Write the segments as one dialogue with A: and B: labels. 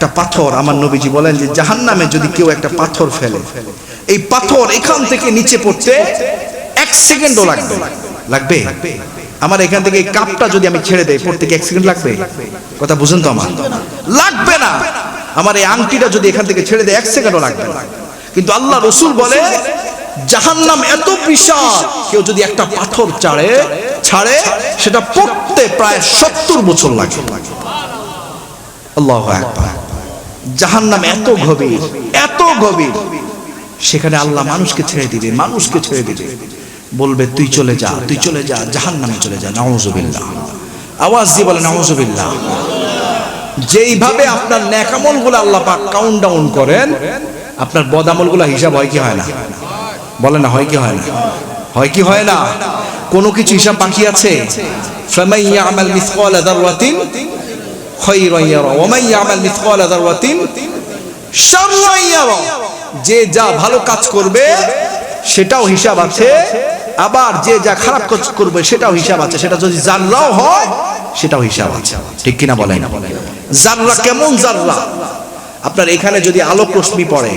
A: একটা পাথর, আমার নবীজি বলেন যে জাহান্নামে যদি কেউ একটা পাথর ফেলে, এই পাথর এখান থেকে নিচে পড়তে 1 সেকেন্ডও লাগবে। আমার এখান থেকে এই কাপটা যদি আমি ছেড়ে দেই, পড়তে কি 1 সেকেন্ড লাগবে? কথা বুঝেন তো? আমার লাগবে না। আমার এই আংটিটা যদি এখান থেকে ছেড়ে দেয় 1 সেকেন্ডও লাগবে না। কিন্তু আল্লাহ রাসূল বলে জাহান্নাম এত বিশাল, কেউ যদি একটা পাথর ছাড়ে সেটা পড়তে প্রায় 70 বছর লাগে। আল্লাহু আকবার। জাহান্নাম এত গভীর, সেখানে আল্লাহ মানুষকে ছেড়ে দিবে, বলবে তুই চলে যা, জাহান্নামে চলে যা। নাউযুবিল্লাহ। আওয়াজ দিয়ে বলে নাউযুবিল্লাহ। যেইভাবে আপনার নেক আমলগুলো আল্লাহ পাক কাউন্টডাউন করেন, আপনার বদ আমলগুলো হিসাব হয় কি হয় না? বলেন না, হয় কি হয় না? কোনো কিছু হিসাব বাকি আছে? ফামান ইয়ামাল মিসকালা যাররাতিন খায়রান ইয়ারা ওয়া মান ইয়ামাল মিসকালা যাররাতিন শাররান ইয়ারা। যে যা ভালো কাজ করবে সেটাও হিসাব আছে, আবার যে যা খারাপ কাজ করবে সেটাও হিসাব আছে। সেটা যদি জাররাও হয় সেটাও হিসাব আছে। ঠিক কিনা বলেন? জাররা কেমন জাররা? আপনার এখানে যদি আলোক রশ্মি পড়ে,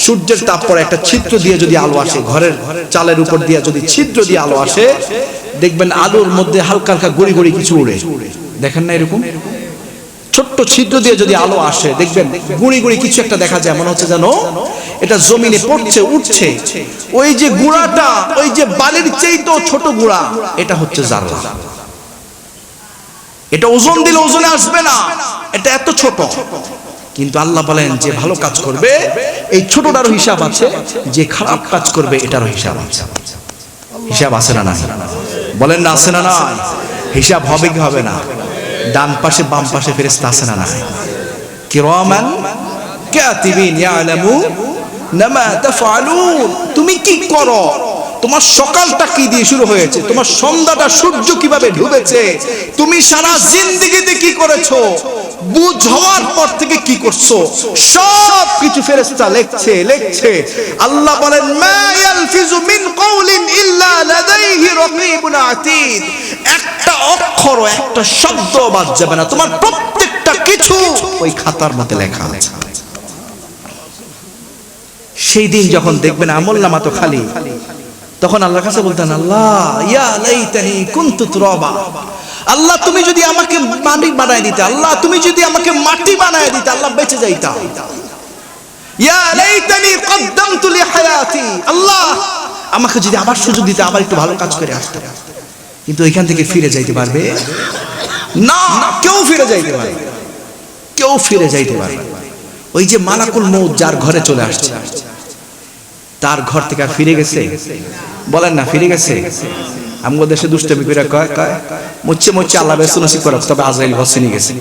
A: সূর্যের তাপ পড়ে, একটা ছিদ্র দিয়ে যদি আলো আসে, ঘরের চালের উপর দিয়ে যদি ছিদ্র দিয়ে আলো আসে, দেখবেন আলোর মধ্যে হালকা গুড়ি কিছু উড়ে। দেখেন না এরকম? ছোট্ট ছিদ্র দিয়ে যদি আলো আসে, দেখবেন গুড়ি কিছু একটা দেখা যায়, মনে হচ্ছে যেন এটা জমিনে পড়ছে, উঠছে। ওই যে গুড়াটা, ওই যে বালির চেয়েও ছোট গুড়া, এটা হচ্ছে জাররা। এটা ওজন দিলে ওজনে আসবে না, এটা এত ছোট। কিন্তু আল্লাহ বলেন যে ভালো কাজ করবে এই ছোটটারও হিসাব আছে, যে খারাপ কাজ করবে এটারও হিসাব আছে। হিসাব আছে না নাই? বলেন না, আছে না নাই? হিসাব হবে কি হবে না? ডান পাশে বাম পাশে ফেরেশতা আছে না নাই? কিরামান কাতিবিন ইয়ালামুনা মা তাফআলুন। তুমি কি করো, তোমার সকালটা কি দিয়ে শুরু হয়েছে, তোমার সন্ধ্যাটা সূর্য কিভাবে ডুবেছে, তুমি সারা জিন্দেগিতে কি করেছো, বুঝ হওয়ার পর থেকে কি করছো, সব কিছু ফেরেশতা লেখছে। আল্লাহ বলেন মা ইয়ালফিজু মিন কওলিন ইল্লা লাদাইহি রাকীবুন আতীদ। একটা অক্ষর, একটা শব্দ বাদ যাবে না, তোমার প্রত্যেকটা কিছু ওই খাতার মধ্যে লেখা আছে। সেই দিন যখন দেখবেন আমলনামা তো খালি, তখন আল্লাহর কাছে বলতেন, আল্লাহ ইয়া লাইতানি কুনতু তুরাবা। আল্লাহ তুমি যদি আমাকে মাটি বানায় দিতে, আল্লাহ তুমি যদি আমাকে মাটি বানায় দিতে, আল্লাহ বেঁচে যাইতাম। ইয়া লাইতানি কদ্দামতু লিহায়াতি। আল্লাহ আমাকে যদি আবার সুযোগ দিতে, আবার একটু ভালো কাজ করে আসতাম। কিন্তু এখান থেকে ফিরে যাইতে পারবে না, কেউ ফিরে যাইতে পারবে। ওই যে মালাকুল মউত যার ঘরে চলে আসছে, তার ঘর থেকে আর ফিরে গেছে? বলেন না, ফিরে গেছে? আমগো দেশে দুষ্টমি করে কয় মুচ্ছে আল্লাহ বেশ নসিব করে, তবে আজরাইল হোসেনি গেছে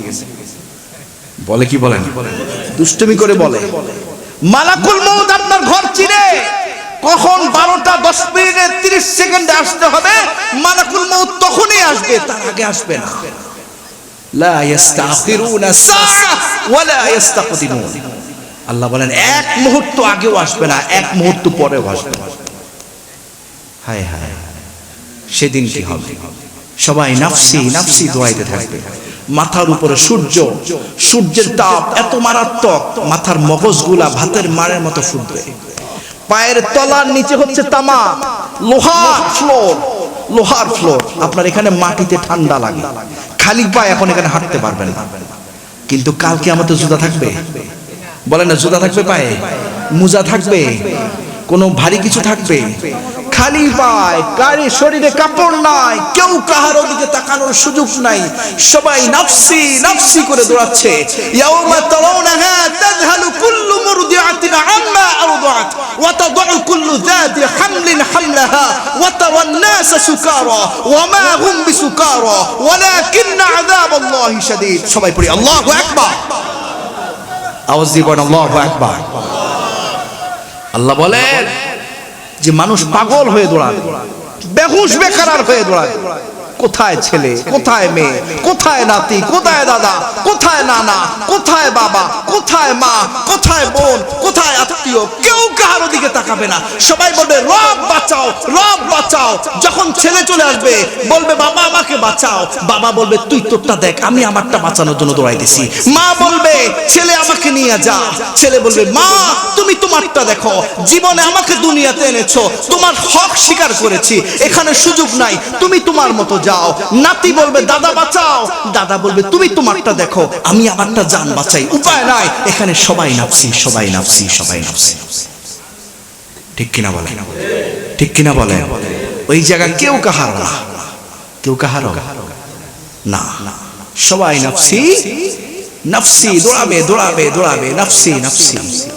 A: বলে। কি বলেন? দুষ্টমি করে বলে। মালাকুল মউত আপনার ঘর চিনে, কখন 12টা 10 মিনিটে 30 সেকেন্ডে আসতে হবে, মালাকুল মউত তখনই আসবে, তার আগে আসবে না। লা ইস্তাখিরুনা সাআ ওয়া লা ইস্তাকদিমুন। আল্লাহ বলেন 1 মুহূর্ত আগেও আসবে না, 1 মুহূর্ত পরেও আসবে না। হায় হায়, সেদিন কি হবে? সবাই নাফসি দোয়াইতে থাকবে। মাথার উপরে সূর্যের তাপ এত মারাত্মক, মাথার মগজগুলা ভাতের মারের মতো ফুটবে। পায়ের তলার নিচে হচ্ছে তামা, লোহার ফ্লোর। আপনার এখানে মাটিতে ঠান্ডা লাগে, খালি পায়ে এখন এখানে হাঁটতে পারবেন না। কিন্তু কালকে আমাদের জুতা থাকবে? বলেন না, জুতা থাকবে পায়ে, মোজা থাকবে, কোনো ভারী কিছু থাকবে? খালি পায়, কারি শরীরে কাপড় নাই, কেউ কাহারও দিকে তাকানোর সুযোগ নাই, সবাই নাফসি করে দৌড়াচ্ছে। ইয়াউমা তারাউনাহা তাযহালু কুল্লু মুরদিআতিন আম্মা আরদাআত ওয়া তাদউ কুল্লু যাতি হামলিন হামলাহা ওয়া তারান নাস সুকারা ওয়া মা হুম বিসুকারা ওয়ালাকিন্না আযাবাল্লাহি শাদীদ। সবাই পড়ি আল্লাহু আকবার। আওয়াজ দিয়ে বলেন আল্লাহু আকবার। আল্লাহ বলেন যে মানুষ পাগল হয়ে দৌড়ায়, বেহুশ বেকারার হয়ে দৌড়ায়। কোথায় ছেলে, কোথায় মেয়ে, কোথায় নাতি, কোথায় দাদা, কোথায় নানা, কোথায় বাবা, কোথায় মা, কোথায় বোন, কোথায় আত্মীয়? কেউ কারো দিকে তাকাবে না, সবাই বলবে রব বাঁচাও, রব বাঁচাও। যখন ছেলে চলে আসবে বলবে বাবা আমাকে বাঁচাও, বাবা বলবে তুই তোরটা দেখ, আমি আমারটা বাঁচানোর জন্য দৌড়াইতেছি। মা বলবে ছেলে আমাকে নিয়ে যা। ছেলে বলবে মা তুমি তোমারটা দেখো, জীবনে আমাকে দুনিয়াতে এনেছো, তোমার হক স্বীকার করেছি, এখানে সুযোগ নাই, তুমি তোমার মতো যাও। নাতি বলবে দাদা বাঁচাও, দাদা বলবে তুমি তোমারটা দেখো, আমি আমারটা জান বাঁচাই, উপায় নাই, এখানে সবাই নাফসি সবাই নাফসি সবাই নাফসি। ঠিক কিনা বলেন? ঠিক কিনা বলেন? ওই জায়গা কেউ কাহার না, কেউ কাহার না, সবাই নাফসি নাফসি, দৌড়াবে দৌড়াবে দৌড়াবে, নাফসি নাফসি।